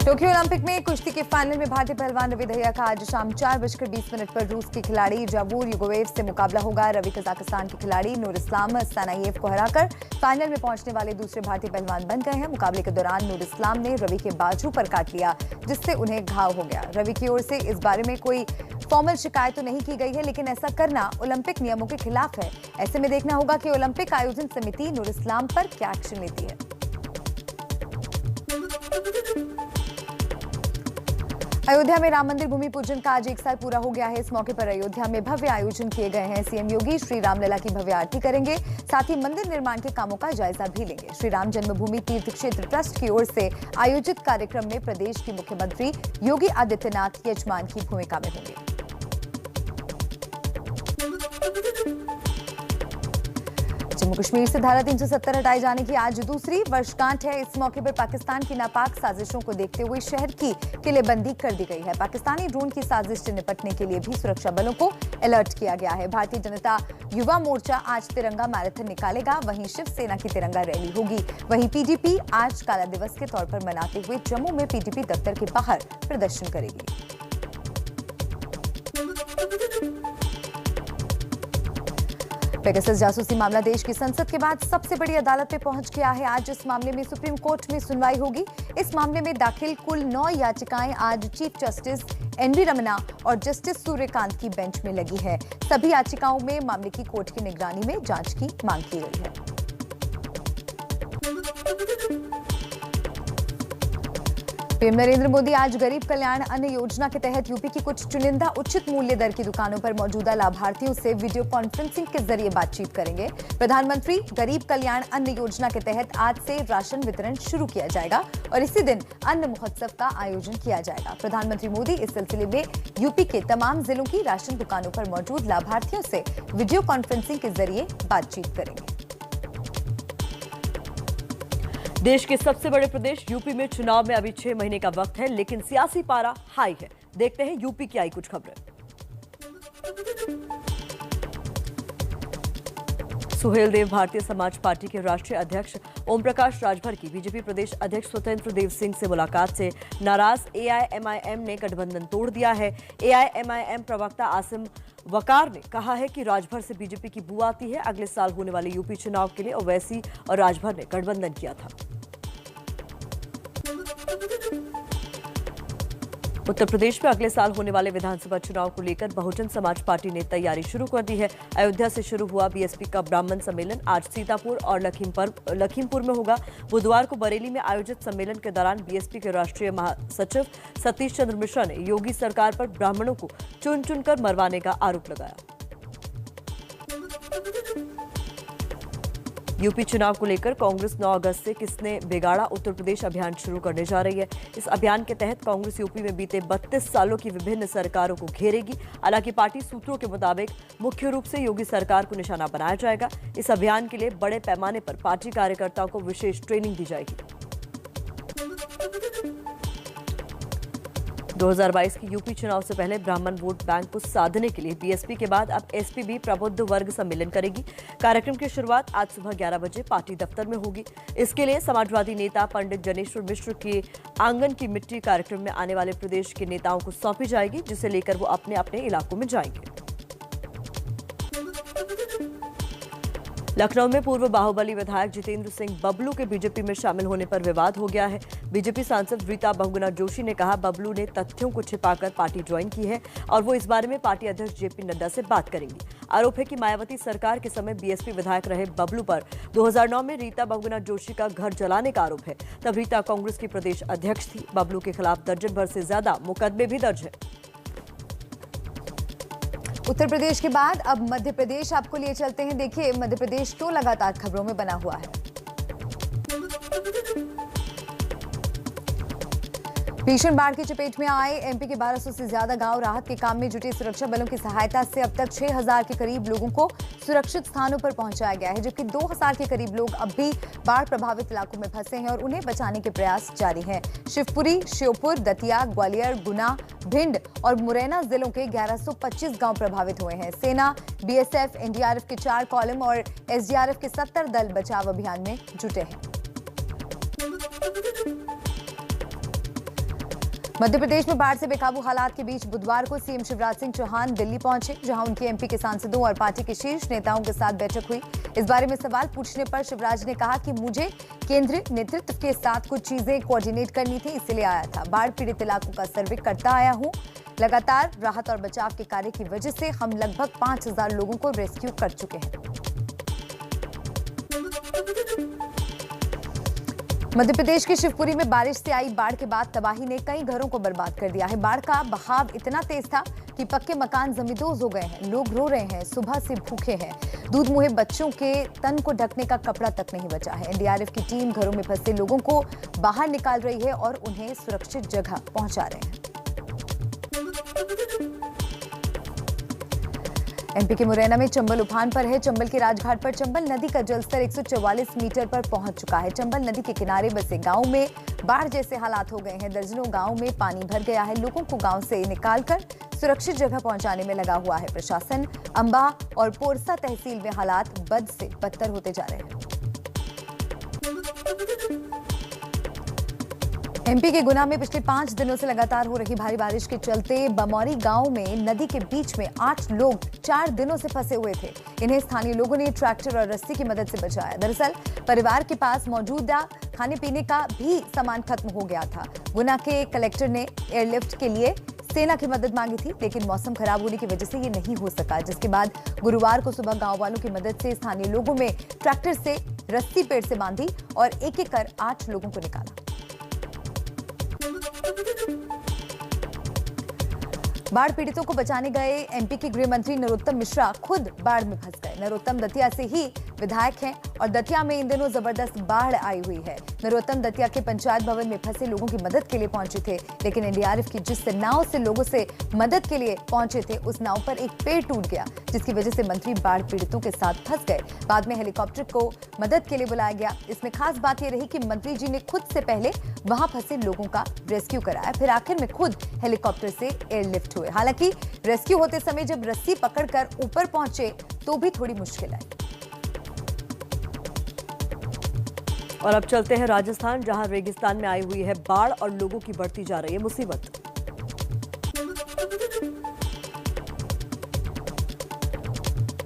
Tokyo Olympic में कुश्ती के फाइनल में भारतीय पहलवान रवि दहिया का आज शाम 4:20 पर रूस के खिलाड़ी जाबूर युगोवेव से मुकाबला होगा। रवि कजाकिस्तान के खिलाड़ी नूर इस्लाम सनाइएव को हराकर फाइनल में पहुंचने वाले दूसरे भारतीय पहलवान बन गए हैं। मुकाबले के दौरान नूर इस्लाम ने रवि के बाजू पर काट लिया, जिससे उन्हें घाव हो गया। रवि की ओर से इस बारे में कोई फॉर्मल शिकायत तो नहीं की गई है, लेकिन ऐसा करना ओलंपिक नियमों के खिलाफ है। ऐसे में देखना होगा कि ओलंपिक आयोजन समिति नूर इस्लाम पर क्या एक्शन लेती है। अयोध्या में राम मंदिर भूमि पूजन का आज 1 साल पूरा हो गया है। इस मौके पर अयोध्या में भव्य आयोजन किए गए हैं। सीएम योगी श्री रामलला की भव्य आरती करेंगे, साथ ही मंदिर निर्माण के कामों का जायजा भी लेंगे। श्री राम जन्मभूमि तीर्थ क्षेत्र ट्रस्ट की ओर से आयोजित कार्यक्रम में प्रदेश के मुख्यमंत्री योगी आदित्यनाथ यजमान की भूमिका में होंगे। जम्मू कश्मीर से धारा 370 हटाए जाने की आज दूसरी वर्षगांठ है। इस मौके पर पाकिस्तान की नापाक साजिशों को देखते हुए शहर की किलेबंदी कर दी गई है। पाकिस्तानी ड्रोन की साजिश से निपटने के लिए भी सुरक्षा बलों को अलर्ट किया गया है। भारतीय जनता युवा मोर्चा आज तिरंगा मैराथन निकालेगा, वहीं शिवसेना की तिरंगा रैली होगी। वहीं पीडीपी आज काला दिवस के तौर पर मनाते हुए जम्मू में पीडीपी दफ्तर के बाहर प्रदर्शन करेगी। पेगासस जासूसी मामला देश की संसद के बाद सबसे बड़ी अदालत में पहुंच गया है। आज इस मामले में सुप्रीम कोर्ट में सुनवाई होगी। इस मामले में दाखिल कुल 9 याचिकाएं आज चीफ जस्टिस एनवी रमन्ना और जस्टिस सूर्यकांत की बेंच में लगी है। सभी याचिकाओं में मामले की कोर्ट की निगरानी में जांच की मांग की गई है। पीएम नरेंद्र मोदी आज गरीब कल्याण अन्न योजना के तहत यूपी की कुछ चुनिंदा उचित मूल्य दर की दुकानों पर मौजूदा लाभार्थियों से वीडियो कॉन्फ्रेंसिंग के जरिए बातचीत करेंगे। प्रधानमंत्री गरीब कल्याण अन्न योजना के तहत आज से राशन वितरण शुरू किया जाएगा और इसी दिन अन्न महोत्सव का आयोजन किया जाएगा। प्रधानमंत्री मोदी इस सिलसिले में यूपी के तमाम जिलों की राशन दुकानों पर मौजूद लाभार्थियों से वीडियो कॉन्फ्रेंसिंग के जरिए बातचीत करेंगे। देश के सबसे बड़े प्रदेश यूपी में चुनाव में अभी 6 महीने का वक्त है, लेकिन सियासी पारा हाई है। देखते हैं यूपी की आई कुछ खबरें। सुहेलदेव भारतीय समाज पार्टी के राष्ट्रीय अध्यक्ष ओम प्रकाश राजभर की बीजेपी प्रदेश अध्यक्ष स्वतंत्र देव सिंह से मुलाकात से नाराज एआईएमआईएम ने गठबंधन तोड़ दिया है। एआईएमआईएम प्रवक्ता आसिम वकार ने कहा है कि राजभर से बीजेपी की बू आती है। अगले साल होने वाले यूपी चुनाव के लिए ओवैसी और राजभर ने गठबंधन किया था। उत्तर प्रदेश में अगले साल होने वाले विधानसभा चुनाव को लेकर बहुजन समाज पार्टी ने तैयारी शुरू कर दी है। अयोध्या से शुरू हुआ बीएसपी का ब्राह्मण सम्मेलन आज सीतापुर और लखीमपुर में होगा। बुधवार को बरेली में आयोजित सम्मेलन के दौरान बीएसपी के राष्ट्रीय महासचिव सतीश चंद्र मिश्रा ने योगी सरकार पर ब्राह्मणों को चुन चुनकर मरवाने का आरोप लगाया। यूपी चुनाव को लेकर कांग्रेस 9 अगस्त से किसने बिगाड़ा उत्तर प्रदेश अभियान शुरू करने जा रही है। इस अभियान के तहत कांग्रेस यूपी में बीते 32 सालों की विभिन्न सरकारों को घेरेगी। हालांकि पार्टी सूत्रों के मुताबिक मुख्य रूप से योगी सरकार को निशाना बनाया जाएगा। इस अभियान के लिए बड़े पैमाने पर पार्टी कार्यकर्ताओं को विशेष ट्रेनिंग दी जाएगी। 2022 की यूपी चुनाव से पहले ब्राह्मण वोट बैंक को साधने के लिए बीएसपी के बाद अब एसपी भी प्रबुद्ध वर्ग सम्मेलन करेगी। कार्यक्रम की शुरुआत आज सुबह 11 बजे पार्टी दफ्तर में होगी। इसके लिए समाजवादी नेता पंडित जनेश्वर मिश्र के आंगन की मिट्टी कार्यक्रम में आने वाले प्रदेश के नेताओं को सौंपी जाएगी, जिसे लेकर वो अपने अपने इलाकों में जाएंगे। लखनऊ में पूर्व बाहुबली विधायक जितेंद्र सिंह बबलू के बीजेपी में शामिल होने पर विवाद हो गया है। बीजेपी सांसद रीता बहुगुणा जोशी ने कहा बबलू ने तथ्यों को छिपाकर पार्टी ज्वाइन की है और वो इस बारे में पार्टी अध्यक्ष जेपी नड्डा से बात करेंगी। आरोप है कि मायावती सरकार के समय बीएसपी विधायक रहे बबलू पर 2009 में रीता बहुगुणा जोशी का घर जलाने का आरोप है। तब रीता कांग्रेस की प्रदेश अध्यक्ष थी। बबलू के खिलाफ दर्जन भर से ज्यादा मुकदमे भी दर्ज है। उत्तर प्रदेश के बाद अब मध्य प्रदेश आपको लिए चलते हैं। देखिए मध्य प्रदेश तो लगातार खबरों में बना हुआ है। भीषण बाढ़ की चपेट में आए एमपी के 1200 से ज्यादा गांव राहत के काम में जुटे। सुरक्षा बलों की सहायता से अब तक 6000 के करीब लोगों को सुरक्षित स्थानों पर पहुंचाया गया है, जबकि 2000 के करीब लोग अब भी बाढ़ प्रभावित इलाकों में फंसे हैं और उन्हें बचाने के प्रयास जारी हैं। शिवपुरी, श्योपुर, दतिया, ग्वालियर, गुना, भिंड और मुरैना जिलों के 1125 गांव प्रभावित हुए हैं। सेना, बीएसएफ, एनडीआरएफ के 4 कॉलम और एसडीआरएफ के 70 दल बचाव अभियान में जुटे हैं। मध्य प्रदेश में बाढ़ से बेकाबू हालात के बीच बुधवार को सीएम शिवराज सिंह चौहान दिल्ली पहुंचे, जहां उनके एमपी के सांसदों और पार्टी के शीर्ष नेताओं के साथ बैठक हुई। इस बारे में सवाल पूछने पर शिवराज ने कहा कि मुझे केंद्रीय नेतृत्व के साथ कुछ चीजें कोऑर्डिनेट करनी थी, इसलिए आया था। बाढ़ पीड़ित इलाकों का सर्वे करता आया हूं। लगातार राहत और बचाव के कार्य की वजह से हम लगभग 5000 लोगों को रेस्क्यू कर चुके हैं। मध्य प्रदेश के शिवपुरी में बारिश से आई बाढ़ के बाद तबाही ने कई घरों को बर्बाद कर दिया है। बाढ़ का बहाव इतना तेज था कि पक्के मकान जमींदोज हो गए हैं। लोग रो रहे हैं, सुबह से भूखे हैं। दूध मुहे बच्चों के तन को ढकने का कपड़ा तक नहीं बचा है। एनडीआरएफ की टीम घरों में फंसे लोगों को बाहर निकाल रही है और उन्हें सुरक्षित जगह पहुंचा रहे हैं। एमपी के मुरैना में चंबल उफान पर है। चंबल के राजघाट पर चंबल नदी का जलस्तर 144 मीटर पर पहुंच चुका है। चंबल नदी के किनारे बसे गांव में बाढ़ जैसे हालात हो गए हैं। दर्जनों गांव में पानी भर गया है। लोगों को गांव से निकालकर सुरक्षित जगह पहुंचाने में लगा हुआ है प्रशासन। अंबा और पोरसा तहसील में हालात बद से बदतर होते जा रहे हैं। एमपी के गुना में पिछले 5 दिनों से लगातार हो रही भारी बारिश के चलते बमौरी गांव में नदी के बीच में 8 लोग 4 दिनों से फंसे हुए थे। इन्हें स्थानीय लोगों ने ट्रैक्टर और रस्सी की मदद से बचाया। दरअसल परिवार के पास मौजूदा खाने पीने का भी सामान खत्म हो गया था। गुना के कलेक्टर ने एयरलिफ्ट के लिए सेना की मदद मांगी थी, लेकिन मौसम खराब होने की वजह से ये नहीं हो सका, जिसके बाद गुरुवार को सुबह गांव वालों की मदद से स्थानीय लोगों में ट्रैक्टर से रस्सी पेड़ से बांधी और एक-एक कर 8 लोगों को निकाला। बाढ़ पीड़ितों को बचाने गए एमपी के गृह मंत्री नरोत्तम मिश्रा खुद बाढ़ में फंस गए। नरोत्तम दतिया से ही विधायक हैं और दतिया में इन दिनों जबरदस्त बाढ़ आई हुई है। नरोत्तम दतिया के पंचायत भवन में फंसे लोगों की मदद के लिए पहुंचे थे, लेकिन एनडीआरएफ की जिस नाव से लोगों से मदद के लिए पहुंचे थे, उस नाव पर एक पेड़ टूट गया, जिसकी वजह से मंत्री बाढ़ पीड़ितों के साथ फंस गए। बाद में हेलीकॉप्टर को मदद के लिए बुलाया गया। इसमें खास बात यह रही कि मंत्री जी ने खुद से पहले वहां फंसे लोगों का रेस्क्यू कराया, फिर आखिर में खुद हेलीकॉप्टर से एयरलिफ्ट हुए। हालांकि रेस्क्यू होते समय जब रस्सी पकड़कर ऊपर पहुंचे तो भी थोड़ी मुश्किल आई। और अब चलते हैं राजस्थान, जहां रेगिस्तान में आई हुई है बाढ़ और लोगों की बढ़ती जा रही है मुसीबत।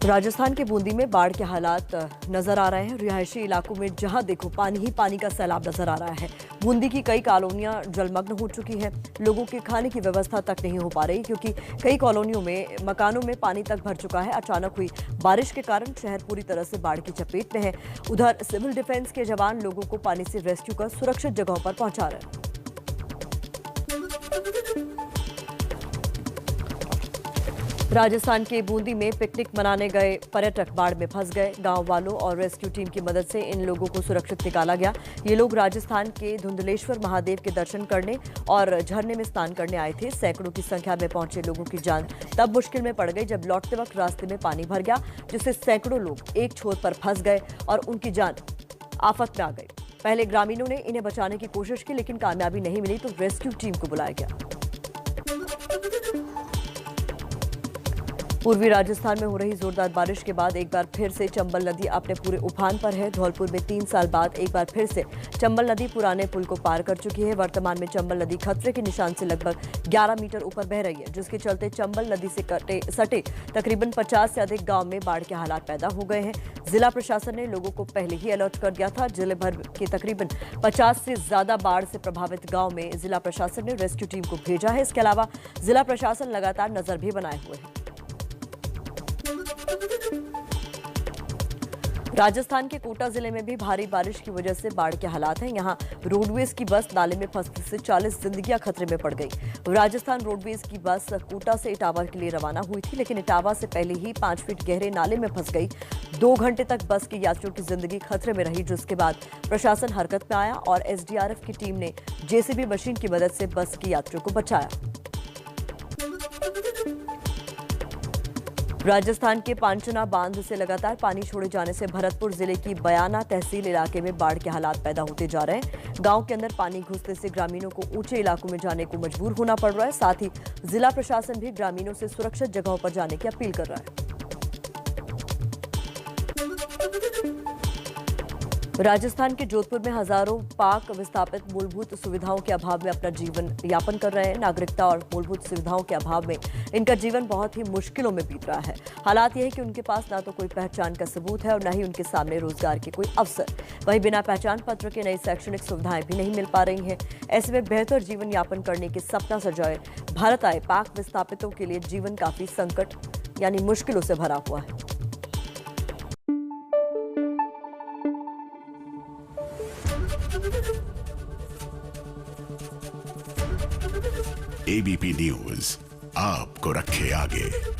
राजस्थान के बूंदी में बाढ़ के हालात नजर आ रहे हैं। रिहायशी इलाकों में जहां देखो पानी ही पानी का सैलाब नजर आ रहा है। बूंदी की कई कॉलोनियां जलमग्न हो चुकी हैं। लोगों के खाने की व्यवस्था तक नहीं हो पा रही, क्योंकि कई कॉलोनियों में मकानों में पानी तक भर चुका है। अचानक हुई बारिश के कारण शहर पूरी तरह से बाढ़ की चपेट में है। उधर सिविल डिफेंस के जवान लोगों को पानी से रेस्क्यू कर सुरक्षित जगहों पर पहुंचा रहे हैं। राजस्थान के बूंदी में पिकनिक मनाने गए पर्यटक बाढ़ में फंस गए। गांव वालों और रेस्क्यू टीम की मदद से इन लोगों को सुरक्षित निकाला गया। ये लोग राजस्थान के धुंधलेश्वर महादेव के दर्शन करने और झरने में स्नान करने आए थे। सैकड़ों की संख्या में पहुंचे लोगों की जान तब मुश्किल में पड़ गई जब लौटते वक्त रास्ते में पानी भर गया, जिससे सैकड़ों लोग एक छोर पर फंस गए और उनकी जान आफत में आ गई। पहले ग्रामीणों ने इन्हें बचाने की कोशिश की, लेकिन कामयाबी नहीं मिली तो रेस्क्यू टीम को बुलाया गया। पूर्वी राजस्थान में हो रही जोरदार बारिश के बाद एक बार फिर से चंबल नदी अपने पूरे उफान पर है। धौलपुर में 3 साल बाद एक बार फिर से चंबल नदी पुराने पुल को पार कर चुकी है। वर्तमान में चंबल नदी खतरे के निशान से लगभग 11 मीटर ऊपर बह रही है, जिसके चलते चंबल नदी से सटे तकरीबन 50 से अधिक गांव में बाढ़ के हालात पैदा हो गए हैं। जिला प्रशासन ने लोगों को पहले ही अलर्ट कर दिया था। जिले भर के तकरीबन 50 से ज्यादा बाढ़ से प्रभावित गाँव में जिला प्रशासन ने रेस्क्यू टीम को भेजा है। इसके अलावा जिला प्रशासन लगातार नजर भी बनाए हुए है। राजस्थान के कोटा जिले में भी भारी बारिश की वजह से बाढ़ के हालात हैं। यहां रोडवेज की बस नाले में फंसने से 40 जिंदगियां खतरे में पड़ गई। राजस्थान रोडवेज की बस कोटा से इटावा के लिए रवाना हुई थी, लेकिन इटावा से पहले ही 5 फीट गहरे नाले में फंस गई। 2 घंटे तक बस के यात्रियों की जिंदगी खतरे में रही, जिसके बाद प्रशासन हरकत में आया और एसडीआरएफ की टीम ने जेसीबी मशीन की मदद से बस के यात्रियों को बचाया। राजस्थान के पांचना बांध से लगातार पानी छोड़े जाने से भरतपुर जिले की बयाना तहसील इलाके में बाढ़ के हालात पैदा होते जा रहे हैं। गांव के अंदर पानी घुसने से ग्रामीणों को ऊंचे इलाकों में जाने को मजबूर होना पड़ रहा है। साथ ही जिला प्रशासन भी ग्रामीणों से सुरक्षित जगहों पर जाने की अपील कर रहा है। राजस्थान के जोधपुर में हजारों पाक विस्थापित मूलभूत सुविधाओं के अभाव में अपना जीवन यापन कर रहे हैं। नागरिकता और मूलभूत सुविधाओं के अभाव में इनका जीवन बहुत ही मुश्किलों में बीत रहा है। हालात यह है कि उनके पास ना तो कोई पहचान का सबूत है और न ही उनके सामने रोजगार के कोई अवसर। वहीं बिना पहचान पत्र के नई शैक्षणिक सुविधाएं भी नहीं मिल पा रही हैं। ऐसे में बेहतर जीवन यापन करने के सपना सजाए भारत आए पाक विस्थापितों के लिए जीवन काफी संकट यानी मुश्किलों से भरा हुआ है। एबीपी न्यूज आपको रखे आगे।